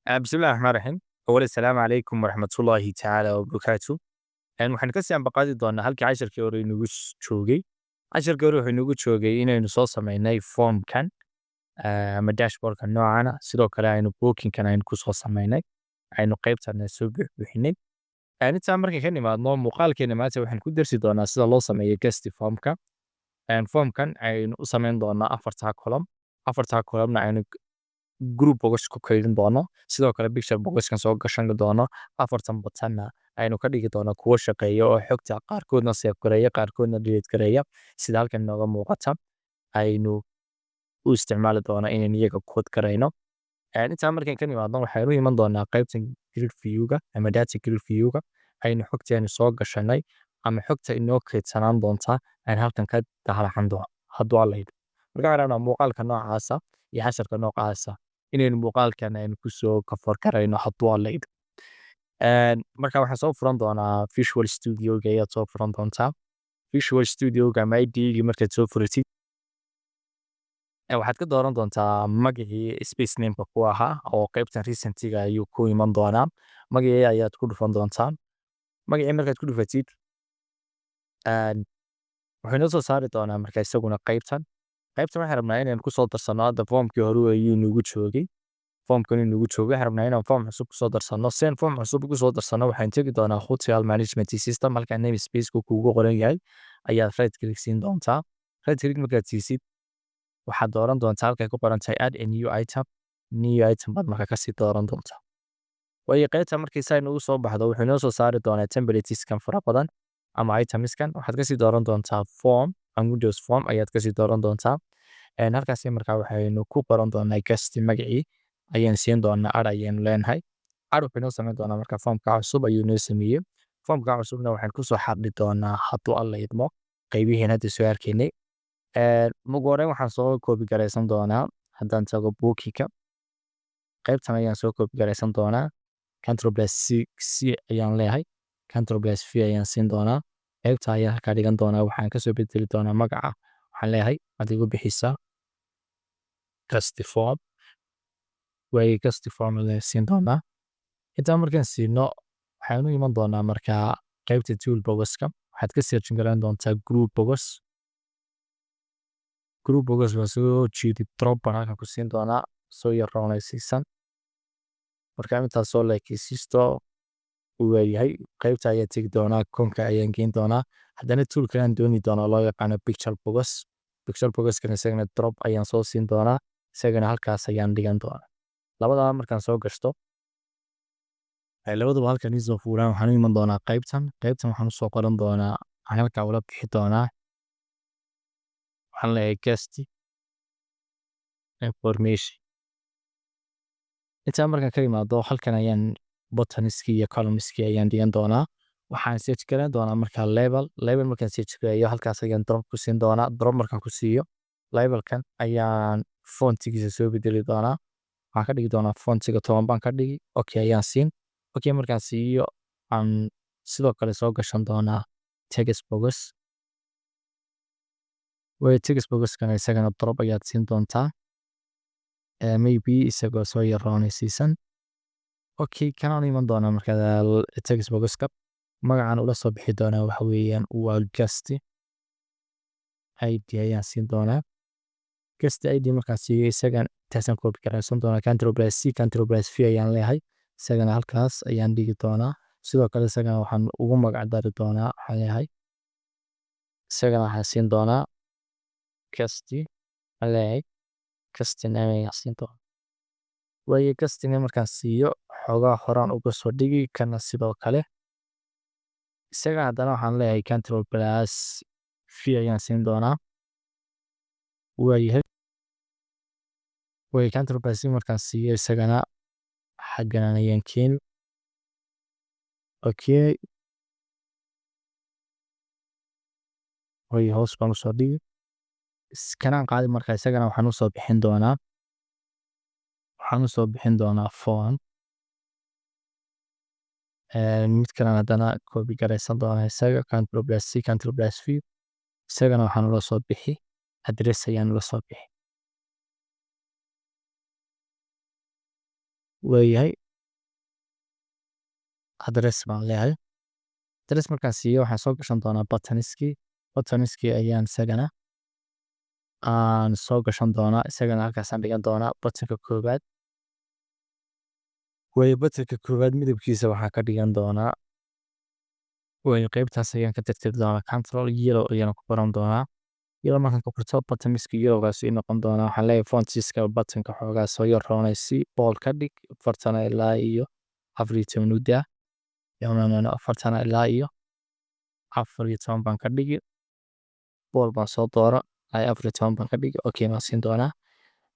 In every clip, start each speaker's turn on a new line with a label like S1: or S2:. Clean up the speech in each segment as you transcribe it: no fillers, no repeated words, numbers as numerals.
S1: بسم الله الرحمن الرحيم. أولا السلام عليكم ورحمة الله تعالى وبركاته. waxaan kasii ambaqaadi doonaa halkii casharkii hore inagu joogay. Casharkii hore wuxuu inagu joogay inaynu soo sameynay formkan ama dashboardka noocana sidoo kale aynu bookingkan aynu kusoo sameynay aynu qaybtana soo buuxbuuxinay. Intaa markay ka nimaadno muuqaalkeena maanta waxaan ku darsi doonaa sida loo sameeyo guest formka. Formkan aynu u sameyn doonaa afartaa column aynu group box ku kaydin doono sidoo kale picture boxkan soo gashan doono afartan button aynu ka dhigi doono kuwa shaqeeya oo xogta qaarkoodna save gareeya qaarkoodna delete gareeya sida halkan nooga muuqata aynu u isticmaali doona inaan iyaga code gareyno. Intaa markaan ka nimaadno waxaynu iman doonaa qaybtan grid view-ga ama data grid view-ga aynu xogteenu soo gashanay ama xogta inoo kaydsanaan doonta aan halkan ka daalacan doono hadduu alla yidhi. Marka waxaan rabnaa muuqaalka noocaasa iyo casharka noocaasa inaynu muuqaalkan aynu kusoo kafoor karayno hadduu alla yidhi. Marka waxaan soo furan doonaa Visual Studio-ga ayaad soo furan doontaa. Visual Studio-ga ama ID-gii markaad soo furatid waxaad ka dooran doontaa magacii space name-ka ku ahaa oo qaybtan recent-ga ayuu ku iman doonaa. Magacii ayaad ku dhufan doontaa. Magacii markaad ku dhufatid wuxuu inoo soo saari doonaa marka isaguna qaybtan waxaan rabnaa inaan kusoo darsano hadda formkii hore ayuu inagu joogay. Formkan inagu joogay waxaan rabnaa inaan form cusub kusoo darsano. Si aan form cusub kusoo darsano waxaan tegi doonaa hotel management system halka name space-ku kugu qoran yahay ayaad right click siin doontaa. Right click markaad siisid waxaad dooran doontaa halkay ku qoran tahay add a new item. New item baad marka kasii dooran doontaa. Waayo qaybta markii saa inagu soo baxdo wuxuu inoo soo saari doonaa templates-kan fara badan ama itemskan waxaad kasii dooran doontaa form and Windows form ayaad kasii dooran doontaa. Halkaasi markaa waxaynu ku qoran doonaa guest magacii ayaan siin doonaa ad ayaynu leenahay. Ad wuxuu inoo sameyn doonaa marka formka cusub ayuu inoo sameeyey. Formka cusubna waxaan kusoo xardhi doonaa hadduu alla idmo qaybihiin hadda soo arkaynay. Ugu horreyn waxaan soo koobi garaysan doonaa haddaan tago bookingka qaybtan ayaan soo koobi garaysan doonaa. Control plus C ayaan leeyahay. Control plus V ayaan siin doonaa. Qaybta ayaan halkaa dhigan doonaa waxaan kasoo bedeli doonaa magaca waxaan leeyahay aad igu bixisaa guest form. Way guest form ayaan siin doonaa. Intaa markaan siino waxaanu iman doonaa markaa qaybta tool box-ka waxaad ka search garan doontaa group box. Group box waa soo jiidi drop baan halkan ku siin doonaa soo yaroonaysiisan. Markaa intaas soo leekaysiisto uu yahay qaybta ayaa tegi doonaa konka ayaan geyn doonaa. Haddana toolka aan dooni doonaa loo yaqaano picture box. Picture box-kan isagana drop ayaan soo siin doonaa. Isagana halkaas ayaan dhigan doonaa. Labadaba markaan soo gashto labadaba halkan isoo fuuraan waxaan iman doonaa qaybtan waxaan usoo qoran doonaa waxaan halkaa ula bixi doonaa waxaan leeyahay guest information. Intaa markaan ka imaado halkan ayaan buttonski iyo columnski ayaan dhigan doonaa. Waxaan search garan doonaa markaa label markaan search gareeyo halkaas ayaan drop ku siin doonaa. Drop markaan ku siiyo labelkan ayaan fontigiisa soo bedeli doonaa. Waxaan ka dhigi doonaa fontiga 10 baan ka dhigi. Okay ayaan siin. Okay markaan siiyo aan sidoo kale soo gashan doonaa text box. Way text box-kan isagana drop ayaad siin doontaa. Maybe isagoo soo yaroonaysiisan. Okay kanaan iman doonaa markaa text box-ka magacaan ula soo bixi doonaa waxa weeyaan waa guest ID ayaan siin doonaa. Guest ID markaan siiyo isagan intaasaan copy garaysan doonaa. Control plus C Control plus V ayaan leeyahay. Isagana halkaas ayaan dhigi doonaa. Sidoo kale isagana waxaan ugu magac dari doonaa waxaan leeyahay. Isagana waxaan siin doonaa guest waxaan leeyahay guest name ayaan siin doonaa. Waayo guest name markaan siiyo xoogaa horaan uga soo dhigi kana sidoo kale. Isaga haddana waxaan leeyahay Control plus V ayaan siin doonaa. Waayahay Control plus V markaan siiyo isagana xaggan ayaan keeni. Okay way hoos baan usoo dhigi. Kanaan qaadi markaa isagana waxaan usoo bixin doonaa form. Mid kalena haddana copy garaysan doonaa isaga Control plus C Control plus V isagana waxaan ula soo bixi address ayaan ula soo bixi. weeyahay address baan leeyahay address markaan siiyo waxaan soo gashan doonaa buttoniskii ayaan isagana aan soo gashan doonaa isagana halkaasaan dhigan doonaa buttonka koowaad buttonka koowaad midabkiisa waxaan ka dhigan doonaa qaybtaas ayaan ka tirtiri doonaa control yellow ayaan ku qoran doonaa yellow markaan ku qorto buttonska yellowgaas ii noqon doonaa waxaan leeyahay font size-ka buttonka xoogaa soo yar roonaysi bold ka dhig 40 ilaa iyo 14 u daa 40 ilaa iyo 14 baan ka dhigi bold baan soo dooro 14 baan ka dhigi okay baan siin doonaa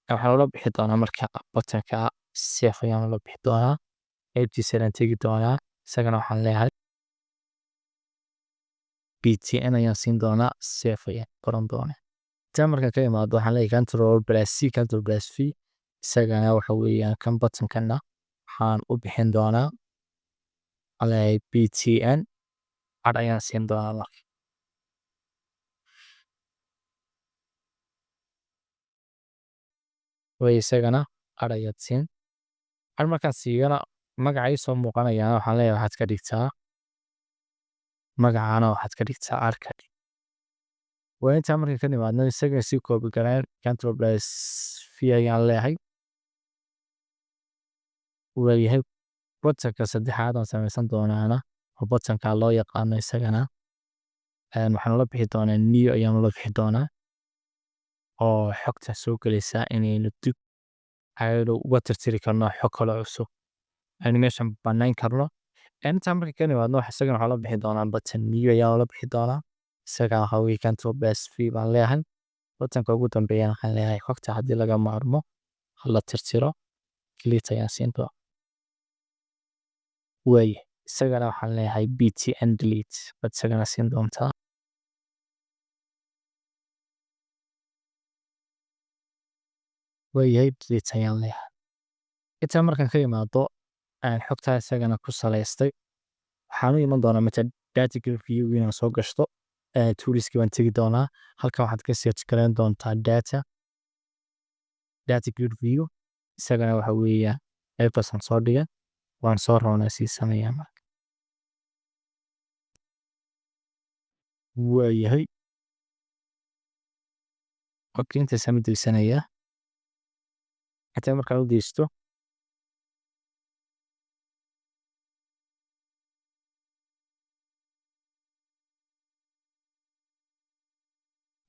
S1: waxaan ula bixi doonaa marka buttonka safe ayaan ula bixi doonaa qaybtiisa ayaan tegi doonaa isagana waxaan leeyahay btn ayaan siin doonaa safe ayaan qoran doonaa intaa markaan ka imaado waxaan leeyahay control plus v isagana waxa weeyaan kan buttonkana waxaan u bixin doonaa leeyahay btn cad ayaan siin doonaa marka isagana cad ayaad siin cad markaan siiyana magacay soo muuqanayaan waxaan leeyahay waxaad ka dhigtaa magacana waxaad ka dhigtaa arka intaa markaan ka nimaadno isagana sii koobi gareen control plus v ayaan leeyahay weeyahay buttonka saddexaad aan samaysan doonaana oo buttonka loo yaqaano isagana waxaan ula bixi doonaa new ayaan ula bixi doonaa oo xogta soo gelaysaa inaynu dib aynu uga tirtiri karno xog kale cusub aynu meeshan banayn karno intaa markaan ka nimaadno isagana waxaan ula bixi doonaa button new ayaan ula bixi doonaa isagana waxa weeye control plus v baan leeyahay buttonka ugu dambeeyana waxaan leeyahay xogta haddii laga maarmo la tirtiro delete ayaan siin doonaa isagana waxaan leeyahay btn delete bad isagana siin doontaa delete ayaan leeyahay intaa markaan ka imaado xogtaa isagana ku salaystay waxaan u iman doonaa meta data grid view inaan soo gashto tooliskii baan tegi doonaa halkan waxaad ka search garan doontaa data grid view isagana waxa weeyaa qaybtaasaan soo dhigan waan soo roonaa sii sameeyaa marka intaasaan u deysanayaa xataa markaan u deysto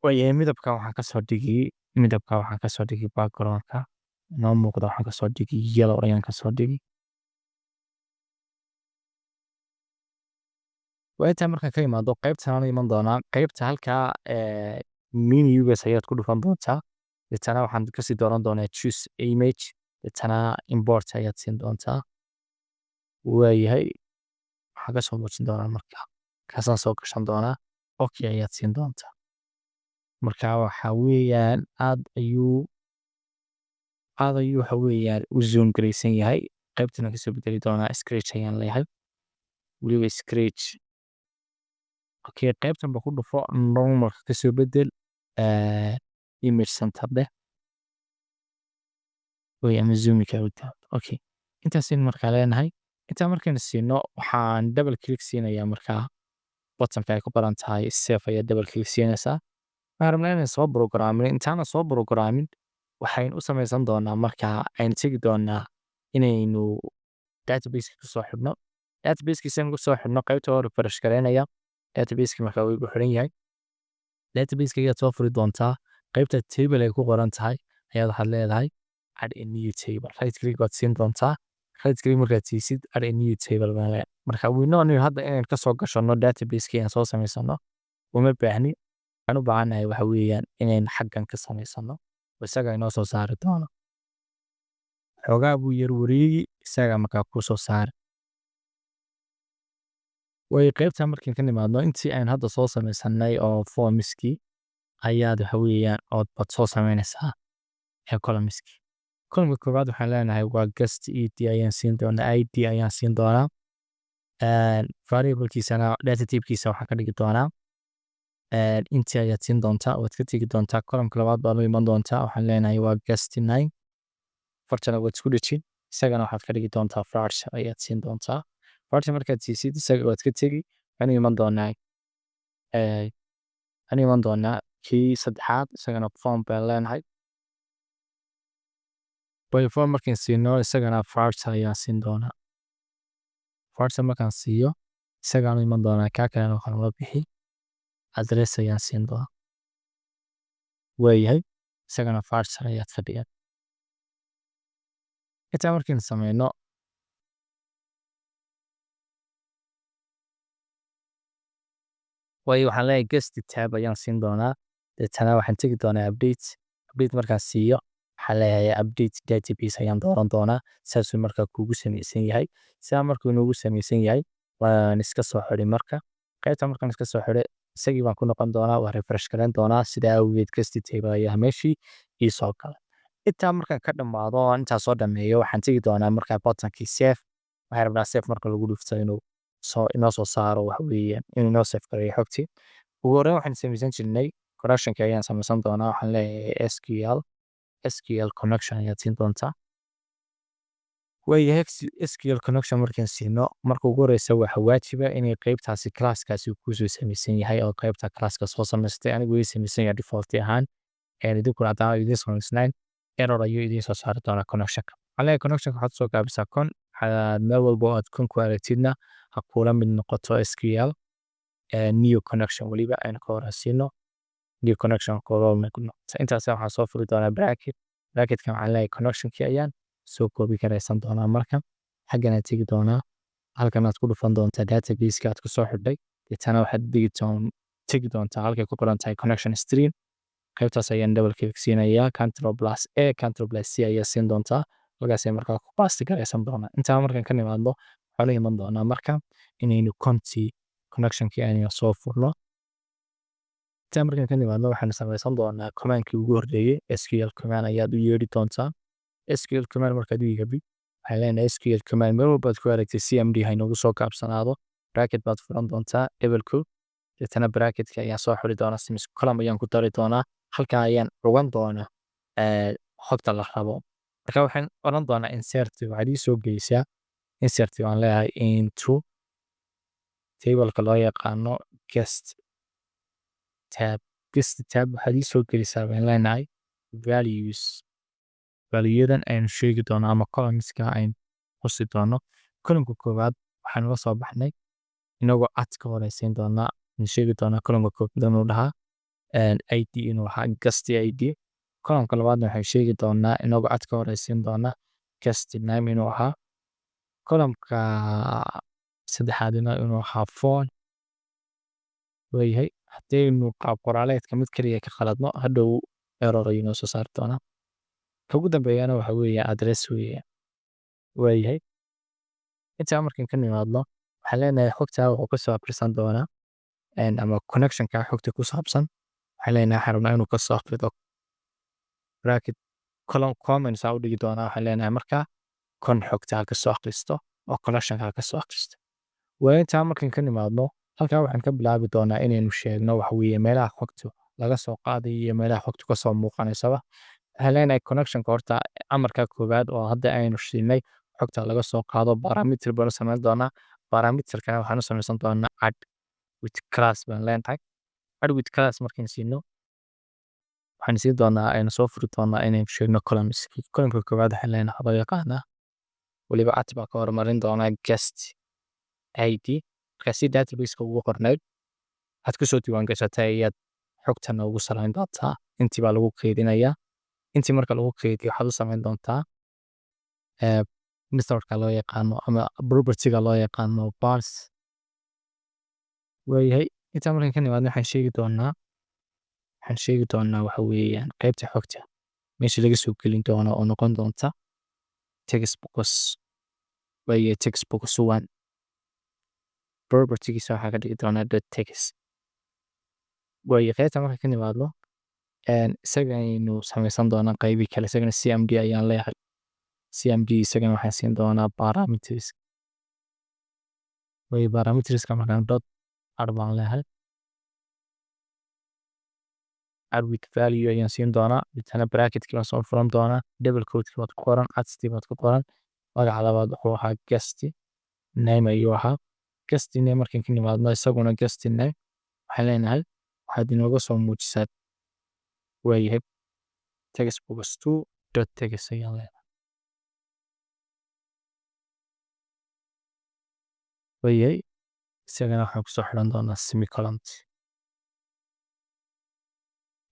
S1: midabka waxaan kasoo dhigi backgroundka noo muuqda waxaan kasoo dhigi yellow ayaan kasoo dhigi intaa markaan ka imaado qaybtaan iman doonaa qaybta halkaa menugas ayaad ku dhufan doontaa deetana waxaan kasii dooran doonaa choose image deetana import ayaad siin doontaa waxaan kasoo muujin doonaa marka kaasaan soo gashan doonaa okay ayaad siin doontaa marka waxa weeyaan aad ayuu waxa weeyaan u zoom garaysan yahay qaybtana kasoo bedeli doonaa scratch ayaan leeyahay weliba scratch qaybtan ba ku dhufo normalka kasoo bedel image center dheh ama zoomika intaasin markaa leenahay intaa markaynu siino waxaan double click siinayaa markaa buttonka ay ku qoran tahay safe ayaa double click siinaysaa waxaan rabnaa inaan soo programin intaana soo programin waxaynu u samaysan doonaa markaa aynu tegi doonaa inaynu database kusoo xidhno databasekiisaan kusoo xidhno qaybta hore refresh gareynaya databaseki markaa wuu igu xiran yahay databaseka ayaad soo furi doontaa qaybta table ay ku qoran tahay ayaad waxaad leedahay add a new table right click waad siin doontaa right click markaad siisid add a new table baan leeyahay marka we know hadda inaan kasoo gashanno databaseki aan soo samaysano uma baahni waxaan u baahannahay waxa weeyaan inaan xaggan ka samaysano isaga inoo soo saari doono xoogaa buu yar wareegi isaga markaa kuu soo saari qaybta markaan ka nimaadno intii aan hadda soo samaysanay oo formskii ayaad waxa weeyaan ood soo samaynaysaa columnskii columnka koowaad waxaan leenahay waa guest ed ayaan siin doonaa id ayaan siin doonaa variablekiisana data typekiisa waxaan ka dhigi doonaa intii ayaad siin doontaa waad ka tegi doontaa columnka labaad baad u iman doontaa waxaan leenahay waa guest 9 fartana waad isku dhejin isagana waxaad ka dhigi doontaa fraarsh ayaad siin doontaa. Fraarsh markaad siisid isaga waad ka tegi waxaanu iman doonaa kii saddexaad isagana form baan leenahay. Form markaan siino isagana fraarsh ayaan siin doonaa. Fraarsh markaan siiyo isagaanu iman doonaa kaa kalena waxaan la bixi address ayaan siin doonaa. Waayahay isagana fraarsh ayaad ka dhigan. Intaa markaan sameyno waxaan leeyahay guest tab ayaan siin doonaa. Deetana waxaan tegi doonaa update markaan siiyo waxaan leeyahay update database ayaan dooran doonaa. Saasuu markaa kuugu samaysan yahay. Sidaa markuu inoogu samaysan yahay waan iska soo xidhi marka. Qaybta markaan iska soo xidhay isagii baan ku noqon doonaa waan refresh gareyn doonaa. Sidaa awgeed guest tab ayaa meeshii ii soo galay. Intaa markaan ka dhamaado oo intaa soo dhameeyo waxaan tegi doonaa markaa buttonkii save. Waxaan rabnaa save marka lagu dhufto inuu inoo soo saaro wax weeyaan inuu inoo save gareeyo xogtii. Ugu horreyn waxaan samaysan jirnay connectionka ayaan samaysan doonaa. Waxaan leeyahay SQL connection ayaad siin doontaa. Waayahay SQL connection markaan siino marka ugu horeysa waxa waajiba inay qaybtaasi classkaasi kusoo samaysan yahay oo qaybta classka soo samaystay anigu way samaysan yahay default ahaan. Idinkuna haddana idiin samaysnayn error ayuu idiin soo saari doonaa connectionka. Waxaan leeyahay connectionka waxaad soo gaabisaa con meel walba oo aad con ku aragtidna ha kula mid noqoto SQL new connection waliba aynu ka horeysiino new connection kula mid noqoto. Intaas waxaan soo furi doonaa bracketkan waxaan leeyahay connectionkii ayaan soo koobi karaysan doonaa marka xaggan aad tegi doonaa halkan aad ku dhufan doontaa database-ka aad ku soo xidhay. Deetana waxaad tegi doontaa halkay ku qoran tahay connection stream. qaybtaas ayaan double click siinayaa Ctrl+C ayaa siin doontaa. halkaas ay markaa ku paasti garaysan doonaa. Intaa markaan ka nimaadno waxaan la iman doonaa marka inaynu connectionkii aynu soo furno. Intaa markaan ka nimaadno waxaan samaysan doonaa commandkii ugu horreeyay SQL command ayaad u yeedhi doontaa. SQL command markaad u yeedhi waxaan leenahay SQL command meel walbaad ku aragtay CMD ha inoogu soo kaabsanaado. bracket baad furan doontaa double quote. Deetana bracketka ayaan soo xidhi doonaa column ayaan ku dari doonaa. halkaa ayaan rogan doonaa xogta la rabo. Marka waxaan oran doonaa insert waxaad ii soo geysaa insert waan leeyahay into table-ka loo yaqaano guest tab waxaad ii soo gelisaa waan leenahay valueyadan aynu sheegi doono ama columnska aynu xusi doono. columnka koowaad waxaan uga soo baxnay inagoo at ka horeysiin doonaa sheegi doonaa columnka koowaad inuu dhahaa ID inuu ahaa guest ID. columnka labaadna waxaan sheegi doonaa inagoo at ka horeysiin doonaa guest name inuu ahaa. columnka saddexaadna inuu ahaa phone. waayahay haddaynu qaab qoraaleedka mid kaliya ka khaladno hadhow error ayuu inoo soo saari doonaa. ka ugu dambeeyana waxa weeye address weeye. waayahay intaa markaan ka nimaadno waxaan leenahay xogtaa wuxuu ka soo akhrisan doonaa ama connectionka xogta ku saabsan. waxaan leenahay waxaan rabnaa inuu ka soo akhrido bracket comments u dhigi doonaa. waxaan leenahay markaa con xogta ha ka soo akhristo oo connectionka ha ka soo akhristo. waa intaa markaan ka nimaadno halkaa waxaan ka bilaabi doonaa inaynu sheegno wax weeye meelaha xogtu laga soo qaaday iyo meelaha xogtu ka soo muuqanaysaba. waxaan leenahay connectionka horta amarka koowaad oo hadda aynu siinay xogta laga soo qaado parameter baan u samayn doonaa. parameterkana waxaan u samaysan doonaa add with class baan leenahay. add with class markaan siino waxaan siin doonaa aynu soo furi doonaa inaynu sheegno columnskii. columnka koowaad waxaan leenahay loo yaqaanaa waliba at baa ka hormarin doonaa guest ID. markaa si database-ka ugu qornayd waxaad kusoo diiwaan gashatay ayaad xogtana ugu salayn doontaa. intii baa lagu keydinayaa. intii marka lagu keydiyo waxaad u samayn doontaa methodka loo yaqaano ama property-ga loo yaqaano parse. waayahay intaa markaan ka nimaadno waxaan sheegi doonaa waxa weeyaan qaybta xogta meesha laga soo gelin doono oo noqon doonta textbox. waayahay textbox 1 property-giisa waxaa ka dhigi doonaa .text. waayahay qaybta markaan ka nimaadno isaga aynu samaysan doonaa qaybi kale. isagana CMD ayaan leeyahay. CMD isagana waxaan siin doonaa parameters. parameterska markaan add baan leeyahay. add with value ayaan siin doonaa. deetana bracketkii baan soo furan doonaa. double quote baad ku qoran at baad ku qoran. magaca labaad wuxuu ahaa guest name ayuu ahaa guest name markaan ka nimaadno isaguna guest name waxaan leenahay waxaad inooga soo muujisaa waayahay textbox2.text ayaan leenahay waayahay isagana waxaan kusoo xiran doonaa semicolon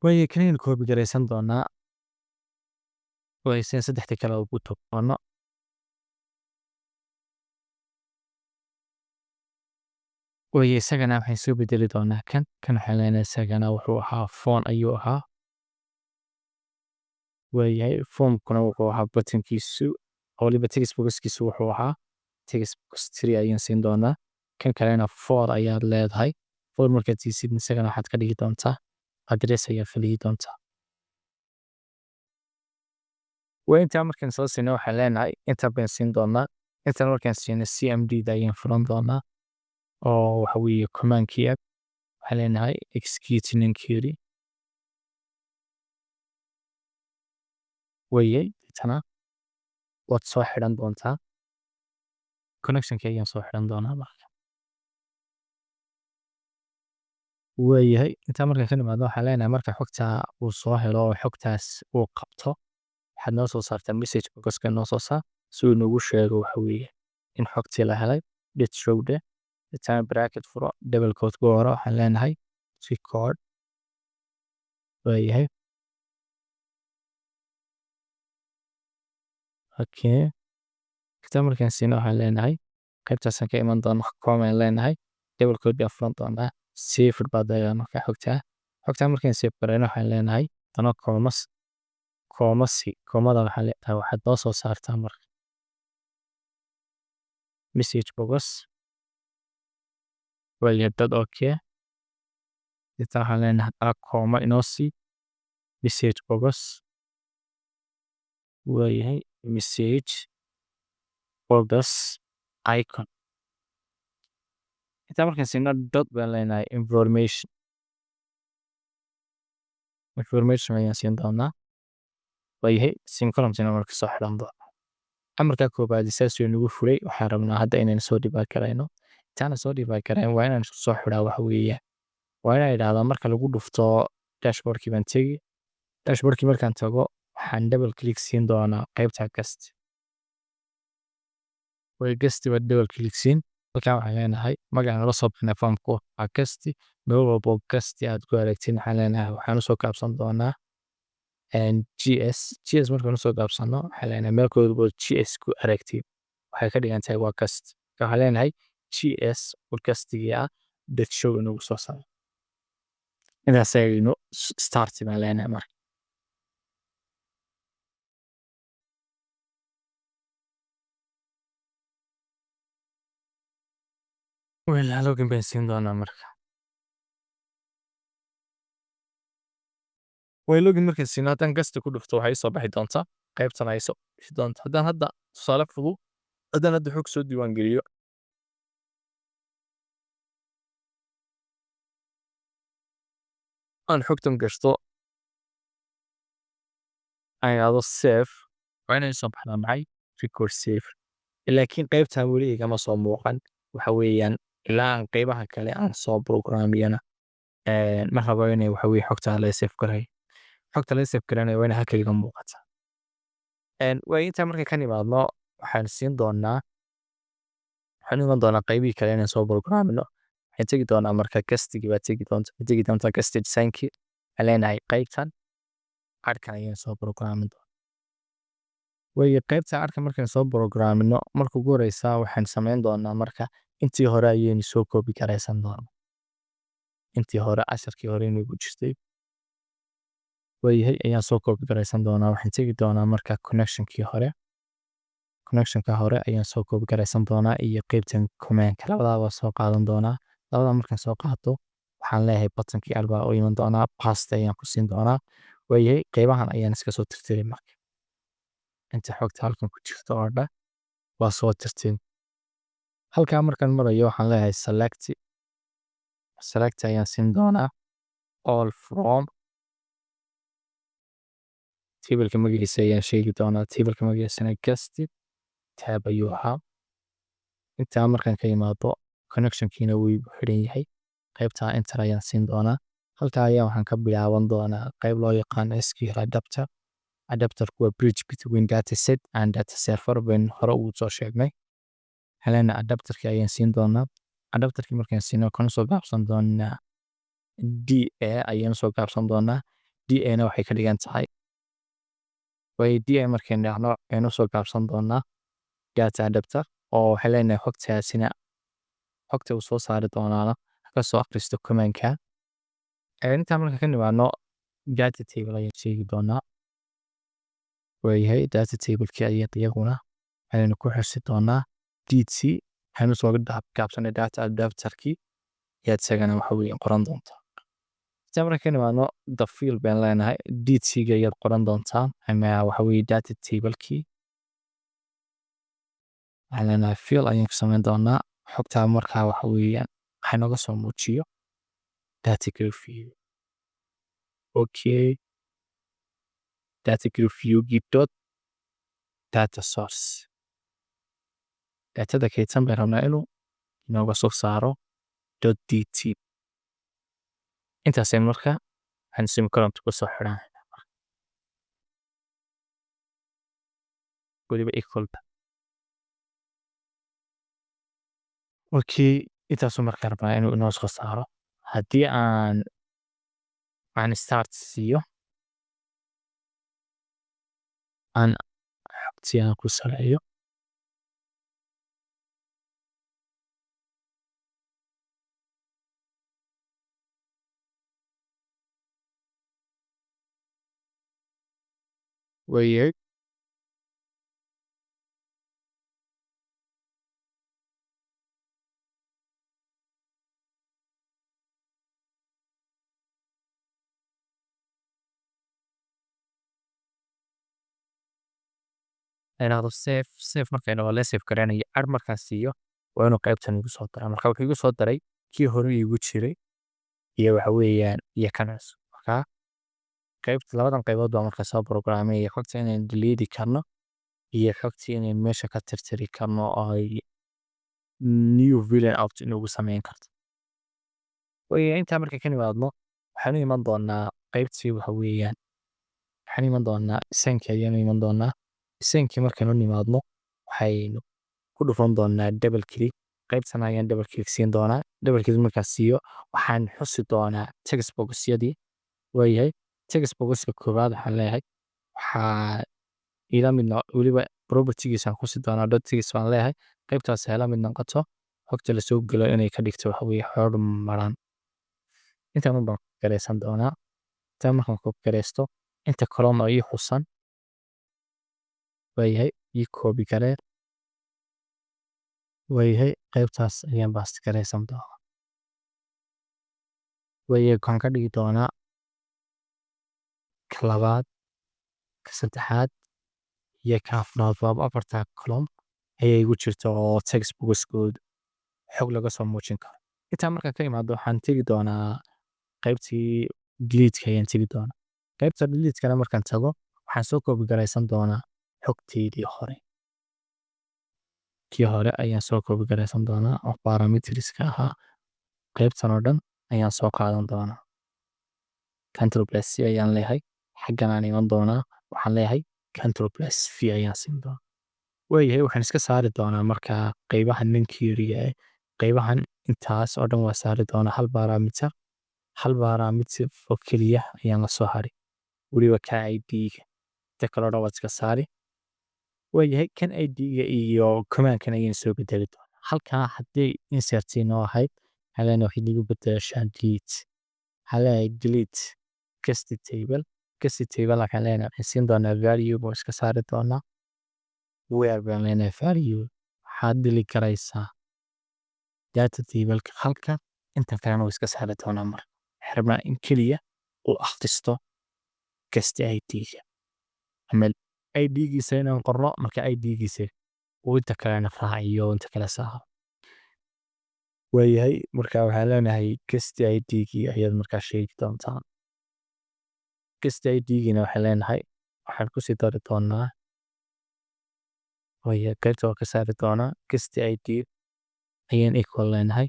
S1: waayahay kanaynu koobi garaysan doonaa waysan saddexda kale ugu tobano waayahay isagana waxaan soo bedeli doonaa kan waxaan leenahay isagana wuxuu ahaa phone ayuu ahaa waayahay foomkuna wuxuu ahaa buttonkiisu waliba textboxkiisu wuxuu ahaa textbox 3 ayaan siin doonaa kan kalena 4 ayaad leedahay 4 markaad siisid isagana waxaad ka dhigi doontaa address ayaad faliyi doontaa intaa markaan soo siino waxaan leenahay inta baan siin doonaa inta markaan siino cmd da ayaan furan doonaa oo waxa weeye command-kii waxaan leenahay execute ninkii waayahay tana waad soo xidhan doontaa connectionka ayaan soo xidhan doonaa marka waayahay intaa markaan ka nimaadno waxaan leenahay marka xogta uu soo helo oo xogtaas uu qabto waxaad noo soo saartaa message boxka noo soo saar si uu noogu sheego waxa weeye in xogtii la helay did showde time bracket furo double quote ku hore waxaan leenahay record waayahay okay intaa markaan siino waxaan leenahay qaybtaasaan ka iman doona comment leenahay double quote baan furan doonaa save baad leedahay marka xogtaa markaan save garayno waxaan leenahay tano koomada waxaan leedahay waxaad noo soo saartaa marka message box waayahay dad okay intaa waxaan leenahay tana kooma inoo sii message box waayahay message box icon intaa markaan siino dot baan leenahay information ayaan siin doonaa waayahay semicolon marka soo xidhan doona amarka koobaad saasuu nagu furay waxaan rabnaa hadda inaan soo dibaa karayno intaana soo dibaa karayn waa inaan soo xidhaa waxa weeyaan waa inaan idhaahdaa marka lagu dhufto dashboardkii baan tegi dashboardkii markaan tago waxaan double click siin doonaa qaybta guest way guest baad double click siin halkan waxaan leenahay magaca la soo bixinay formku waa guest meel walbo guest aad ku aragtiin waxaan leenahay waxaan usoo kaabsan doonaa gs markaan usoo gaabsano waxaan leenahay meel walbo gs ku aragtiin waxay ka dhigan tahay waa guest waxaan leenahay gs podcastigii dad show inagu soo saaro intaas ayaynu start baan leenahay marka login baan siin doonaa marka login markaan siino haddaan gasta ku dhufto waxay soo baxi doontaa qaybtan ay soo bixi doonta haddaan hadda tusaale fudud haddaan hadda xog soo diiwaan geliyo aan xogtan gashto aan yidhaahdo save waa inay soo baxdaa maxay record save laakiin qaybtan weli igama soo muuqan waxa weeyaan ilaa aan qaybaha kale aan soo programiyana ma rabo inay waxa weye xogta la save garay xogta la save garanayo waa inay halka iga muuqata waa intaa markaan ka nimaadno waxaan siin doonaa waxaan iman doonaa qaybihii kale inaan soo programino waxaan tegi doonaa marka gastigii baa tegi doontaa gasti designkii waxaan leenahay qaybtan arkan ayaan soo programin doonaa waayo qaybta arkan markaan soo programino marka ugu horeysa waxaan samayn doonaa marka intii hore ayaynu soo koobi garaysan doonaa intii hore casharkii hore inagu jirtay waayahay ayaan soo koobi garaysan doonaa waxaan tegi doonaa marka connectionka hore ayaan soo koobi garaysan doonaa iyo qaybtan commandka labadaaba soo qaadan doonaa labada markaan soo qaato waxaan leeyahay butankii albaa u iman doonaa pasta ayaan ku siin doonaa waayahay qaybahan ayaan iska soo tirtiray marka inta xogta halkan ku jirta oo dhan waa soo tirtin halkaa markaan marayo waxaan leeyahay select ayaan siin doonaa all from tableka magaciisa ayaan sheegi doonaa tableka magaciisana guest tab ayuu ahaa intaa markaan ka imaado connectionkiina wuu igu xiran yahay qaybtaa enter ayaan siin doonaa halkaa ayaa waxaan ka bilaaban doonaa qayb loo yaqaan SQL adapter adapterku waa bridge between data set and data server bayn hore ugu soo sheegnay helena adapterki ayaan siin doonaa adapterki markaan siino kana soo gaabsan doonaa DA ayaan soo gaabsan doonaa DA na waxay ka dhigan tahay way DA markaan dhahno ayaan soo gaabsan doonaa data adapter oo helena xogtaasina xogta uu soo saari doonaana ka soo akhristo command-ka inta markaan ka nimaadno data table ayaan sheegi doonaa way data table-ki ayaan iyaguna ayaan ku xusi doonaa DT waxaan soo gaabsanay data adapter-ki yaad sagana waxa weeye qoran doontaa inta markaan ka nimaadno the field baan leenahay DT-ga ayaad qoran doontaa ama waxa weeye data table-ki على field ayaan ku samayn doonaa xogta markaa waxa weeyaan waxa naga soo muujiyo data group view okay data group view give dot data source datada kaydsan baan rabnaa inuu inooga soo saaro .dt intaas ayaan markaa waxaan semicolon ku soo xidhanaynaa weliba equal okay intaasuu markaa rabnaa inuu inoo soo saaro haddii aan start siiyo aan xogtii aan ku saleeyo way inaado save markayna waa la save garanaya ar markaan siiyo waa inuu qaybtan igu soo daraa marka wuxuu igu soo daray kii hore igu jiray iyo waxa weeyaan iyo kanas marka qaybta labadan qaybood baa markaa soo programmay xogta inaan delete karno iyo xogta inaan meesha ka tirtiri karno oo ay new villain out inuu sameyn karto way inta markaa ka nimaadno waxaan iman doonaa qaybtii waxa weeyaan waxaan iman doonaa senki ayaan iman doonaa senki markaan u nimaadno waxaynu ku dhufan doonaa double click qaybtan ayaan double click siin doonaa double click markaan siiyo waxaan xusi doonaa text box-yadii way text box-ka koowaad waxaan leeyahay waxaa ila midna weliba property-giisaan xusi doonaa dot-giis baan leeyahay qaybtaas ila mid noqoto xogta la soo galo inay ka dhigto waxa weeye xor maran intaan baan gareysan doonaa intaan markaan ku gareysto inta column ay xusan way copy garee way qaybtaas ayaan baast gareysan doonaa way waxaan ka dhigi doonaa ka labaad ka saddexaad iyo ka afraad waa afarta column ayay igu jirto oo text box-kood xog laga soo muujin karo intaan markaan ka imaado waxaan tegi doonaa qaybtii delete-ka ayaan tegi doonaa qaybta delete-kana markaan tago waxaan soo copy gareysan doonaa xogteedii hore kii hore ayaan soo copy gareysan doonaa oo parameterska ahaa qaybtan oo dhan ayaan soo qaadan doonaa control plus c ayaan leeyahay xaggan aan iman doonaa waxaan leeyahay control plus v ayaan siin doonaa way waxaan iska saari doonaa markaa qaybahan ninkii qaybahan intaas oo dhan waa saari doonaa hal parameter oo keliya ayaan la soo hari weliba ka ID-ga inta kale oo dhan waa iska saari way kan ID-ga iyo command-kan ayaan soo bedeli doonaa halkaa haddii insert inoo ahayd haleen waxay igu bedelashaa delete haleen delete cast table waxaan leenahay waxaan siin doonaa value boo iska saari doonaa where baan leenahay value waxaad dili karaysaa data table-ka halka inta kalena waa iska saari doonaa mar xirnaa in keliya uu akhristo kasta ID-ga ama ID-giisa inaan qorno marka ID-giisa uu inta kalena raaciyo inta kale saaro way marka waxaan leenahay kasta ID-gii ayaad markaa sheegi doontaa kasta ID-giina waxaan leenahay waxaan ku sii dari doonaa waayahay qaybta waa ka saari doonaa guest id ayaan equal leenahay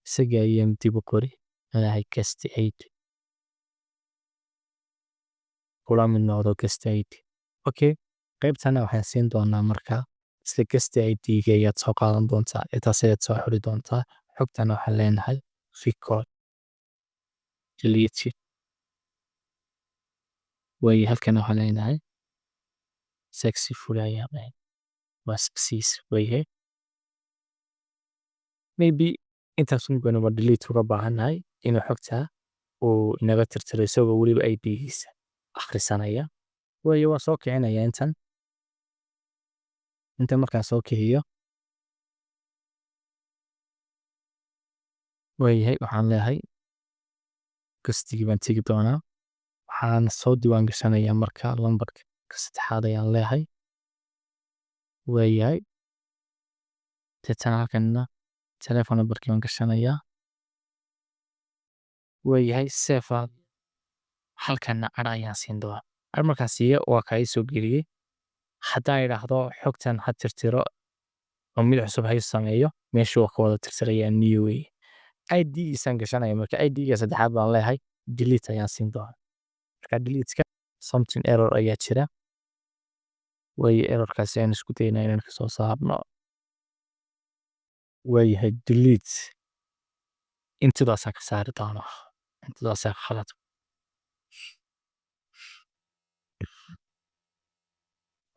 S1: isaga ayaan dib u qori leenahay guest id kula mid noqdo guest id okay qaybtana waxaan siin doonaa markaa isla guest id-ga ayaad soo qaadan doontaa intaas ayaad soo xuri doontaa xogtana waxaan leenahay record delete waayahay halkana waxaan leenahay successful ayaan leenahay waa success waayahay maybe intaas unbanu delete uga baahannahay inuu xogta uu inaga tirtiro isagoo weliba id-giisa akhrisanaya waayo waa soo kicinaya inta markaan soo kiciyo waayahay waxaan leeyahay kastigii baan tegi doonaa waxaan soo diiwaan gashanayaa marka lambarka ka saddexaad ayaan leeyahay waayahay deetana halkanna telephone numberkii baan gashanayaa waayahay sefa halkanna cadha ayaan siin doonaa cadh markaan siiyo waa kaa ii soo geliyey haddaan idhaahdo xogtan ha tirtiro oo mid cusub ha sameeyo meesha waa ka wada tirtirayaa new way id-giisaan gashanaya marka id-ga saddexaad baan leeyahay delete ayaan siin doonaa marka delete-ka something error ayaa jira waayo errorkaasi ayaan isku daynaa inaan kasoo saarno waayahay delete intidaasaa ka saari doonaa intidaasaa khalad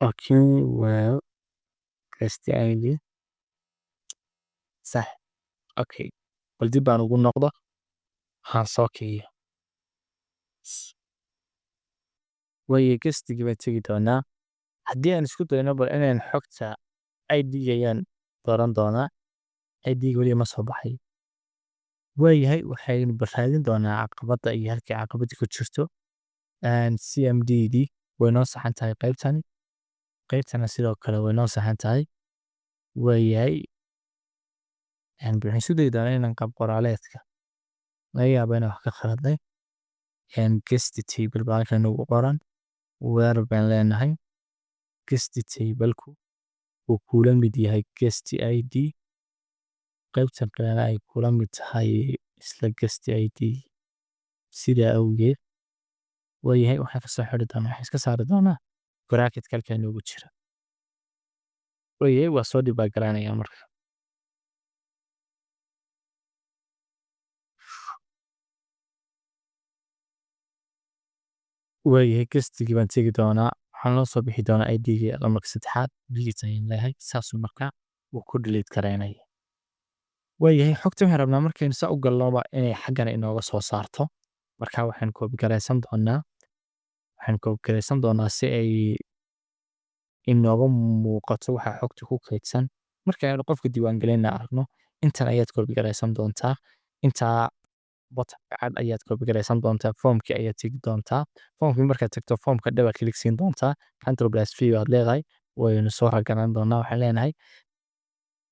S1: okay well guest id صح okay bal dib baan ugu noqdo waxaan soo kiciyo waayahay guestigii baan tegi doonaa haddii aan isku dayno bal inaan xogta id-ga ayaan dooran doonaa id-ga weli ma soo baxay waayahay waxaynu raadin doonaa caqabadda iyo halkii caqabadda ku jirto cmdd way noo saxan tahay qaybtana sidoo kale way noo saxan tahay waayahay waxaan isu dayi doonaa inaan qaab qoraaleedka laga yaabo inaan wax ka khaladnay guest table baa halkan ugu qoran weer baan leenahay guest table-ku uu kula mid yahay guest id qaybtan kalena ay kula mid tahay isla guest id sidaa awgeed waayahay waxaan kasoo xiri doonaa waxaan iska saari doonaa bracket halkan ugu jira waayahay waa soo dhibaagaraanayaa marka waayahay guestigii baan tegi doonaa waxaan loo soo bixi doonaa id-ga lambarka saddexaad delete ayaan leeyahay saasuu markaa wuu ku delete garaynaya waayahay xogta waxaan rabnaa markaynu saa u galnoba inay xaggana inooga soo saarto marka waxaan koobigaraysan doonaa si ay inooga muuqato waxa xogta ku kaydsan marka aynu qofka diiwaangelinna aragno intan ayaad koobigaraysan doontaa intaa bottomka cad ayaad koobigaraysan doontaa foomkii ayaad tegi doontaa foomkii markaad tagto foomka double click siin doontaa control plus v baad leedahay waynu soo ragaran doonaa waxaan leenahay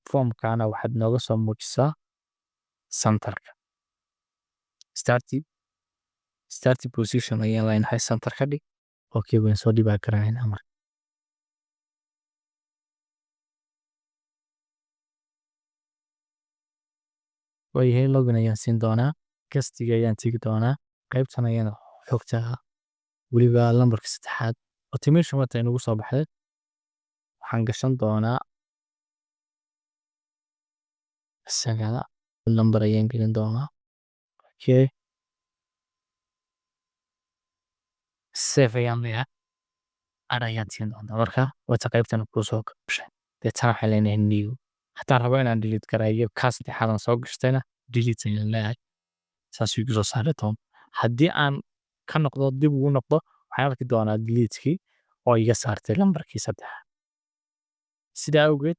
S1: foomkana waxaad nooga soo muujisaa centerka starting position ayaan leenahay center ka dhig okay waan soo dhibaagaraynaa marka waayahay login ayaan siin doonaa gastiga ayaan tegi doonaa qaybtan ayaan xogta weliba lambarka saddexaad automation wata inugu soo baxday waxaan gashan doonaa isagana lambar ayaan gelin doonaa okay save ayaan leeyahay ad ayaan siin doonaa marka wata qaybtan kuu soo gashay deetana waxaan leenahay new haddaan rabo inaan delete garayo kaa saddexaadan soo gashtayna delete ayaan leeyahay saasuu igu soo saari doona haddii aan ka noqdo dib ugu noqdo waxaan arki doonaa deletekii oo iga saartay lambarkii saddexaad sidaa awgeed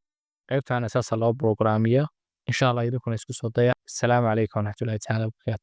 S1: qaybtaana saasa loo brograamiyo insha allah idinkuna isku soo daya asalaamu calaykum waraxmatullahi tacaala wabarakaatu